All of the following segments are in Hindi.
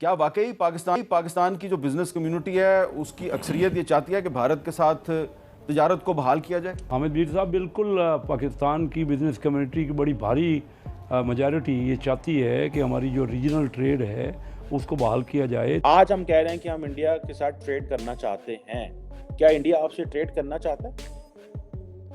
क्या वाकई पाकिस्तान की जो बिजनेस कम्युनिटी है उसकी अक्सरियत ये चाहती है कि भारत के साथ तिजारत को बहाल किया जाए? हामिद मीर साहब, बिल्कुल पाकिस्तान की बिज़नेस कम्युनिटी की बड़ी भारी मेजॉरिटी ये चाहती है कि हमारी जो रीजनल ट्रेड है उसको बहाल किया जाए। आज हम कह रहे हैं कि हम इंडिया के साथ ट्रेड करना चाहते हैं। क्या इंडिया आपसे ट्रेड करना चाहता है?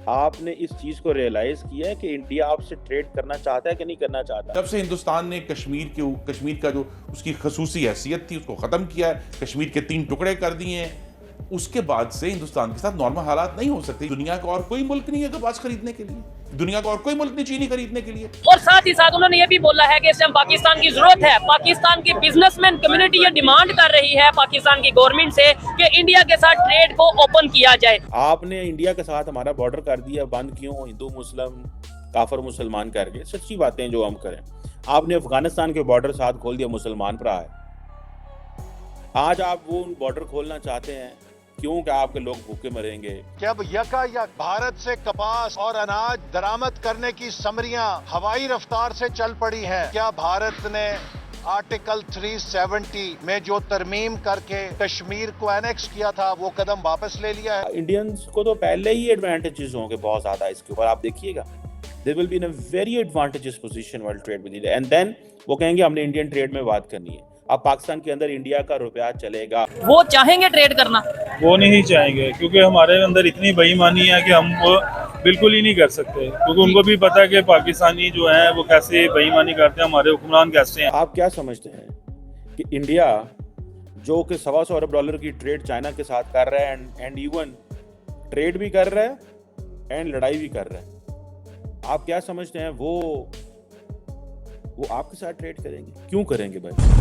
आपने इस चीज को रियलाइज किया है कि इंडिया आपसे ट्रेड करना चाहता है कि नहीं करना चाहता? जब से हिंदुस्तान ने कश्मीर का जो उसकी खसूसी हैसियत थी उसको खत्म किया है, कश्मीर के 3 टुकड़े कर दिए हैं, उसके बाद से हिंदुस्तान के साथ नॉर्मल हालात नहीं हो सकते। दुनिया का और कोई मुल्क नहीं है कपास खरीदने के लिए, दुनिया का और कोई मुल्क नहीं चीनी खरीदने के लिए। और साथ ही साथ उन्होंने ये भी बोला है कि इस टाइम पाकिस्तान की जरूरत है। पाकिस्तान की बिजनेसमैन कम्युनिटी ये डिमांड कर रही है पाकिस्तान की गवर्नमेंट से कि इंडिया के साथ ट्रेड को ओपन किया जाए। आपने इंडिया के साथ हमारा बॉर्डर कर दिया बंद, क्यों? हिंदू मुस्लिम काफर मुसलमान करके सच्ची बातें जो हम करें। आपने अफगानिस्तान के बॉर्डर साथ खोल दिया, मुसलमान भरा है। आज आप वो बॉर्डर खोलना चाहते हैं, क्यों? क्या आपके लोग भूखे मरेंगे? क्या अब यकायक भारत से कपास और अनाज दरामद करने की समरियां हवाई रफ्तार से चल पड़ी हैं? क्या भारत ने आर्टिकल 370 में जो तरमीम करके कश्मीर को एनेक्स किया था वो कदम वापस ले लिया है? इंडियंस को तो पहले ही एडवांटेजेस होंगे बहुत ज्यादा इसके ऊपर, आप देखिएगा। They will be in a very advantageous position world trade with India, and then वो कहेंगे हमने इंडियन ट्रेड में बात करनी है। अब पाकिस्तान के अंदर इंडिया का रुपया चलेगा, वो चाहेंगे ट्रेड करना? वो नहीं चाहेंगे, क्योंकि हमारे अंदर इतनी बेईमानी है कि हम वो बिल्कुल ही नहीं कर सकते, क्योंकि उनको भी पता है कि पाकिस्तानी जो है वो कैसे बेईमानी करते हैं, हमारे हुक्मरान कैसे हैं। आप क्या समझते हैं कि इंडिया जो कि $125 अरब की ट्रेड चाइना के साथ कर रहा है, एंड इवन ट्रेड भी कर रहा है एंड लड़ाई भी कर रहा है, आप क्या समझते हैं वो आपके साथ ट्रेड करेंगे? क्यों करेंगे भाई?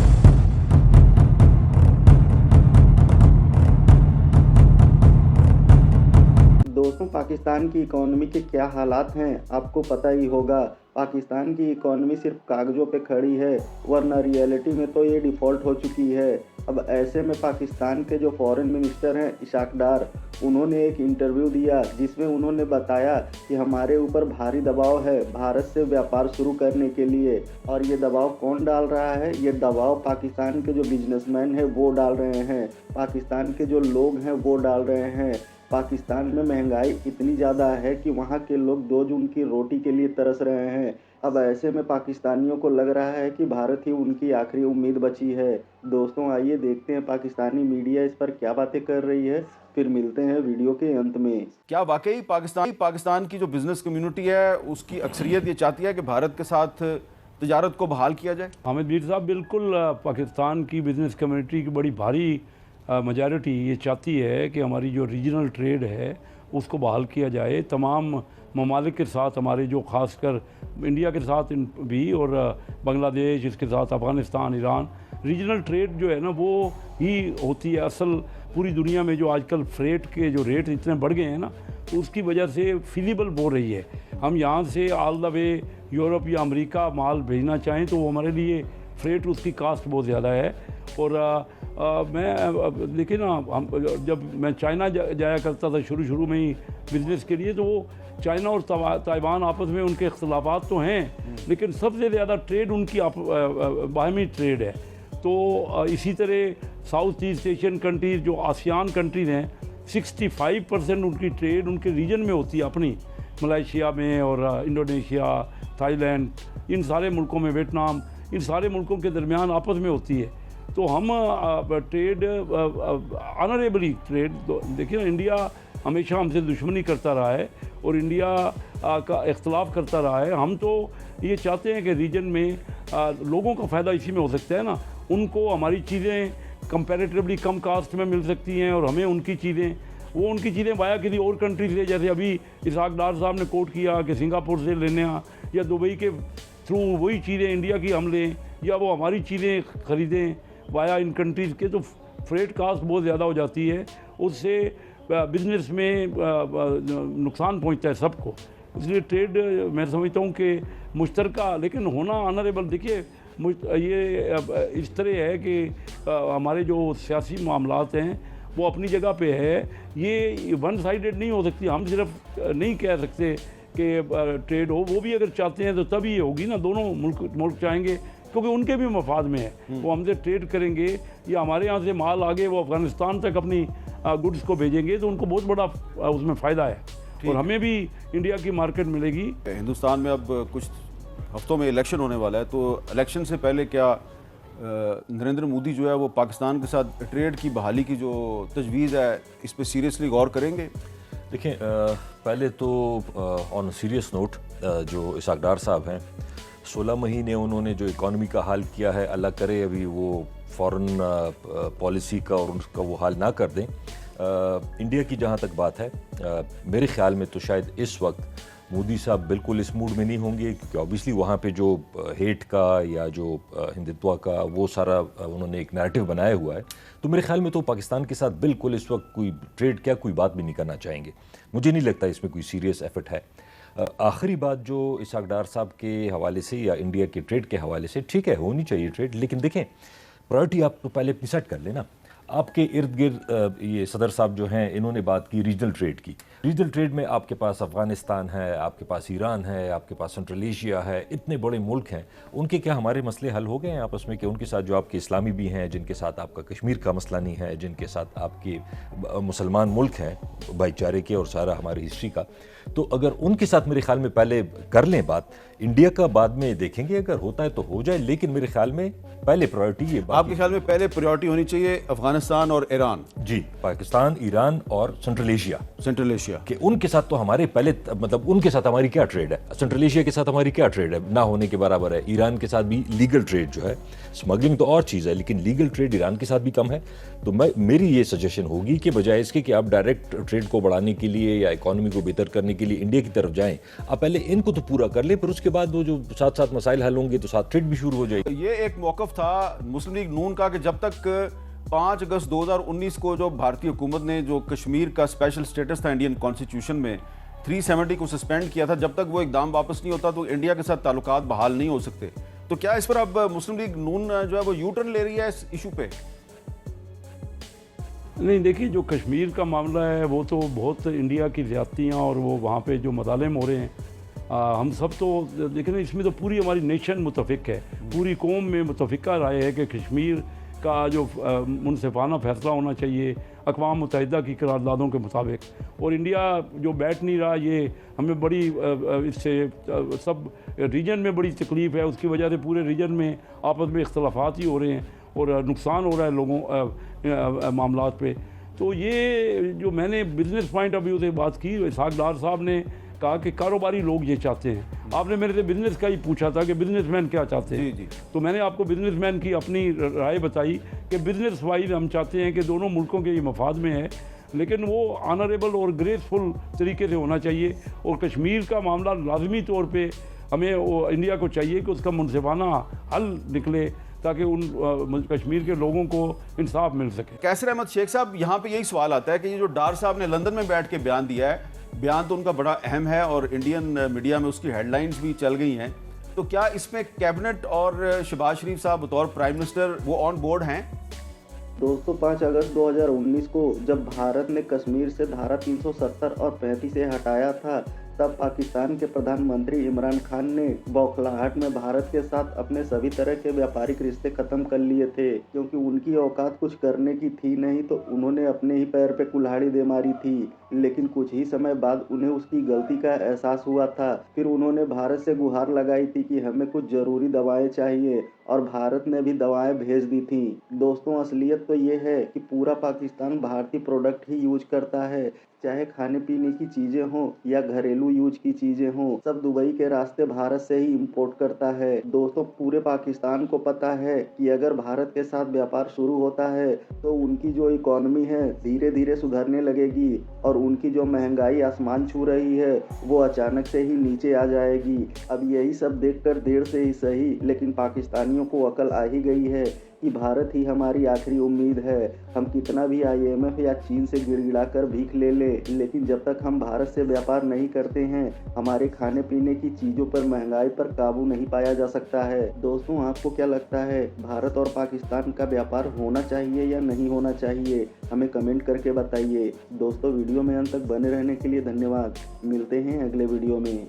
दोस्तों, पाकिस्तान की इकॉनमी के क्या हालात हैं आपको पता ही होगा। पाकिस्तान की इकॉनमी सिर्फ कागज़ों पे खड़ी है, वरना रियलिटी में तो ये डिफ़ॉल्ट हो चुकी है। अब ऐसे में पाकिस्तान के जो फॉरेन मिनिस्टर हैं इशाक डार, उन्होंने एक इंटरव्यू दिया जिसमें उन्होंने बताया कि हमारे ऊपर भारी दबाव है भारत से व्यापार शुरू करने के लिए। और ये दबाव कौन डाल रहा है? ये दबाव पाकिस्तान के जो बिजनेसमैन हैं वो डाल रहे हैं, पाकिस्तान के जो लोग हैं वो डाल रहे हैं। पाकिस्तान में महंगाई इतनी ज़्यादा है कि वहाँ के लोग 2 जून की रोटी के लिए तरस रहे हैं। अब ऐसे में पाकिस्तानियों को लग रहा है कि भारत ही उनकी आखिरी उम्मीद बची है। दोस्तों, आइए देखते हैं पाकिस्तानी मीडिया इस पर क्या बातें कर रही है, फिर मिलते हैं वीडियो के अंत में। क्या वाकई पाकिस्तान की जो बिजनेस कम्युनिटी है उसकी अक्सरियत ये चाहती है कि भारत के साथ तिजारत को बहाल किया जाए? हामिद मीर साहब, बिल्कुल पाकिस्तान की बिज़नेस कम्युनिटी की बड़ी भारी मेजॉरिटी ये चाहती है कि हमारी जो रीजनल ट्रेड है उसको बहाल किया जाए। तमाम ममालिक के साथ, हमारे जो ख़ासकर इंडिया के साथ भी, और बांग्लादेश, इसके साथ अफ़गानिस्तान, ईरान, रीजनल ट्रेड जो है ना वो ही होती है असल। पूरी दुनिया में जो आजकल फ्रेट के जो रेट इतने बढ़ गए हैं ना, तो उसकी वजह से फिजिबल हो रही है। हम यहाँ से ऑल द वे यूरोप या अमेरिका माल भेजना चाहें तो वो हमारे लिए फ्रेट उसकी कास्ट बहुत ज़्यादा है। और मैं देखिए ना, हम जब मैं चाइना जाया करता था शुरू में ही बिज़नेस के लिए, तो वो चाइना और ताइवान आपस में उनके इख्तलाफात तो हैं, लेकिन सबसे ज़्यादा ट्रेड उनकी बाहमी ट्रेड है। तो इसी तरह साउथ ईस्ट एशियन कंट्रीज़ जो आसियान कंट्रीज़ हैं, 65% उनकी ट्रेड उनके रीजन में होती है अपनी, मलेशिया में और इंडोनेशिया, थाईलैंड, इन सारे मुल्कों में, वियतनाम, इन सारे मुल्कों के दरमियान आपस में होती है। तो हम ट्रेड ऑनरेबली ट्रेड, देखिए ना, इंडिया हमेशा हमसे दुश्मनी करता रहा है और इंडिया का इख्तलाफ करता रहा है। हम तो ये चाहते हैं कि रीजन में लोगों का फ़ायदा इसी में हो सकता है ना, उनको हमारी चीज़ें कंपैरेटिवली कम कास्ट में मिल सकती हैं और हमें उनकी चीज़ें वाया किसी और कंट्री से, जैसे अभी इसाक डार साहब ने कोट किया कि सिंगापुर से लेने या दुबई के थ्रू वही चीज़ें इंडिया की हम लें, या वो हमारी चीज़ें ख़रीदें वाया इन कंट्रीज़ के, तो फ्रेट कास्ट बहुत ज़्यादा हो जाती है, उससे बिज़नेस में नुकसान पहुंचता है सबको। इसलिए ट्रेड मैं समझता हूं कि मुश्तरका, लेकिन होना ऑनरेबल। देखिए, ये इस तरह है कि हमारे जो सियासी मामलात हैं वो अपनी जगह पे है, ये वन साइडेड नहीं हो सकती। हम सिर्फ नहीं कह सकते कि ट्रेड हो, वो भी अगर चाहते हैं तो तभी होगी ना। दोनों मुल्क चाहेंगे क्योंकि उनके भी मफाद में है। वो हमसे ट्रेड करेंगे या हमारे यहाँ से माल आगे वो अफ़गानिस्तान तक अपनी गुड्स को भेजेंगे तो उनको बहुत बड़ा उसमें फ़ायदा है और हमें भी इंडिया की मार्केट मिलेगी। हिंदुस्तान में अब कुछ हफ्तों में इलेक्शन होने वाला है, तो इलेक्शन से पहले क्या नरेंद्र मोदी जो है वो पाकिस्तान के साथ ट्रेड की बहाली की जो तजवीज़ है इस पर सीरियसली गौर करेंगे? देखें, पहले तो ऑन सीरियस नोट जो इसाक डार साहब हैं, 16 महीने उन्होंने जो इकॉनमी का हाल किया है, अल्लाह करे अभी वो फॉरेन पॉलिसी का और उसका वो हाल ना कर दें। इंडिया की जहाँ तक बात है, मेरे ख्याल में तो शायद इस वक्त मोदी साहब बिल्कुल इस मूड में नहीं होंगे, क्योंकि ऑब्वियसली वहाँ पे जो हेट का या जो हिंदुत्व का वो सारा उन्होंने एक नैरेटिव बनाया हुआ है। तो मेरे ख्याल में तो पाकिस्तान के साथ बिल्कुल इस वक्त कोई ट्रेड क्या कोई बात भी नहीं करना चाहेंगे। मुझे नहीं लगता इसमें कोई सीरियस एफर्ट है। आखिरी बात जो इसाक डार साहब के हवाले से या इंडिया के ट्रेड के हवाले से, ठीक है होनी चाहिए ट्रेड, लेकिन देखें प्रायोरिटी आप तो पहले अपनी सेट कर लेना। आपके इर्द गिर्द ये सदर साहब जो हैं इन्होंने बात की रीजनल ट्रेड की। रीजनल ट्रेड में आपके पास अफ़गानिस्तान है, आपके पास ईरान है, आपके पास सेंट्रल एशिया है, इतने बड़े मुल्क हैं। उनके क्या हमारे मसले हल हो गए हैं आपस में? कि उनके साथ जो आपके इस्लामी भी हैं, जिनके साथ आपका कश्मीर का मसला नहीं है, जिनके साथ आपके मुसलमान मुल्क हैं भाईचारे के और सारा हमारी हिस्ट्री का, तो अगर उनके साथ मेरे ख्याल में पहले कर लें बात, इंडिया का बाद में देखेंगे, अगर होता है तो हो जाए, लेकिन मेरे ख्याल में पहले प्रायोरिटी ये बात। आपके ख्याल में पहले प्रायोरिटी होनी चाहिए अफगानिस्तान और ईरान? जी, पाकिस्तान, ईरान और सेंट्रल एशिया। सेंट्रल एशिया कि उनके साथ तो हमारे पहले मतलब उनके साथ हमारी क्या ट्रेड है, सेंट्रल एशिया के साथ हमारी क्या ट्रेड है, ना होने के बराबर है। ईरान के साथ भी लीगल ट्रेड जो है, स्मगलिंग तो और चीज़ है, लेकिन लीगल ट्रेड ईरान के साथ भी कम है। तो मेरी ये सजेशन होगी कि बजाय इसके कि आप डायरेक्ट ट्रेड को बढ़ाने के लिए या इकॉनमी को बेहतर करने के लिए इंडिया की तरफ जाएं, आप पहले इनको तो पूरा कर लें, फिर उसके बाद वो जो साथ साथ मसाइल हल होंगे तो साथ ट्रेड भी शुरू हो जाएगी। ये एक मौक़िफ़ था मुस्लिम लीग नून का कि जब तक 5 अगस्त 2019 को जो भारतीय हुकूमत ने जो कश्मीर का स्पेशल स्टेटस था इंडियन कॉन्स्टिट्यूशन में 370 को सस्पेंड किया था, जब तक वो इकदाम वापस नहीं होता तो इंडिया के साथ ताल्लुकात बहाल नहीं हो सकते। तो क्या इस पर अब मुस्लिम लीग नून जो है वो यू टर्न ले रही है इस इशू पे? नहीं, देखिए जो कश्मीर का मामला है वो तो बहुत इंडिया की ज़्यादतियाँ और वो वहाँ पे जो मदालिम हो रहे हैं, हम सब तो देखें, इसमें तो पूरी हमारी नेशन मुतफिक है, पूरी कौम में मुतफिका राय है कि कश्मीर का जो मुनसिफाना फैसला होना चाहिए अक़वाम मुत्तहिदा की करारदादों के मुताबिक, और इंडिया जो बैठ नहीं रहा, ये हमें बड़ी इससे सब रीजन में बड़ी तकलीफ़ है। उसकी वजह से पूरे रीजन में आपस में इख्तलाफात ही हो रहे हैं और नुकसान हो रहा है लोगों मामलात पे। तो ये जो मैंने बिज़नेस पॉइंट ऑफ व्यू से बात की, इसाक डार साहब ने कहा कि कारोबारी लोग ये चाहते हैं। आपने मेरे से बिज़नेस का ही पूछा था कि बिज़नेसमैन क्या चाहते हैं। जी। तो मैंने आपको बिज़नेसमैन की अपनी राय बताई कि बिज़नेस वाइज हम चाहते हैं कि दोनों मुल्कों के ये मफाद में है, लेकिन वो ऑनरेबल और ग्रेसफुल तरीके से होना चाहिए। और कश्मीर का मामला लाजमी तौर पे हमें इंडिया को चाहिए कि उसका मुनसिफाना हल निकले ताकि उन कश्मीर के लोगों को इंसाफ मिल सके। कैसर अहमद शेख साहब, यहाँ पे यही सवाल आता है कि ये जो डार साहब ने लंदन में बैठ के बयान दिया है, बयान तो उनका बड़ा अहम है और इंडियन मीडिया में उसकी हेडलाइंस भी चल गई हैं, तो क्या इसमें कैबिनेट और शहबाज शरीफ साहब बतौर प्राइम मिनिस्टर वो ऑन बोर्ड हैं? दोस्तों, 5 अगस्त 2019 को जब भारत ने कश्मीर से धारा 370 और 35 से हटाया था, तब पाकिस्तान के प्रधानमंत्री इमरान खान ने बौखलाहट में भारत के साथ अपने सभी तरह के व्यापारिक रिश्ते खत्म कर लिए थे, क्योंकि उनकी औकात कुछ करने की थी नहीं, तो उन्होंने अपने ही पैर पे कुल्हाड़ी दे मारी थी। लेकिन कुछ ही समय बाद उन्हें उसकी गलती का एहसास हुआ था। फिर उन्होंने भारत से गुहार लगाई थी कि हमें कुछ ज़रूरी दवाएं चाहिए, और भारत ने भी दवाएं भेज दी थी। दोस्तों, असलियत तो ये है कि पूरा पाकिस्तान भारतीय प्रोडक्ट ही यूज करता है, चाहे खाने पीने की चीज़ें हों या घरेलू यूज की चीज़ें हों, सब दुबई के रास्ते भारत से ही इंपोर्ट करता है। दोस्तों, पूरे पाकिस्तान को पता है कि अगर भारत के साथ व्यापार शुरू होता है तो उनकी जो इकॉनमी है धीरे धीरे सुधरने लगेगी और उनकी जो महंगाई आसमान छू रही है वो अचानक से ही नीचे आ जाएगी। अब यही सब देखकर देर से ही सही, लेकिन पाकिस्तानियों को अकल आ ही गई है कि भारत ही हमारी आखिरी उम्मीद है। हम कितना भी IMF या चीन से गिड़गिड़ा कर भीख ले ले, लेकिन जब तक हम भारत से व्यापार नहीं करते हैं, हमारे खाने पीने की चीज़ों पर, महंगाई पर काबू नहीं पाया जा सकता है। दोस्तों, आपको क्या लगता है, भारत और पाकिस्तान का व्यापार होना चाहिए या नहीं होना चाहिए? हमें कमेंट करके बताइए। दोस्तों, वीडियो में अंत तक बने रहने के लिए धन्यवाद। मिलते हैं अगले वीडियो में।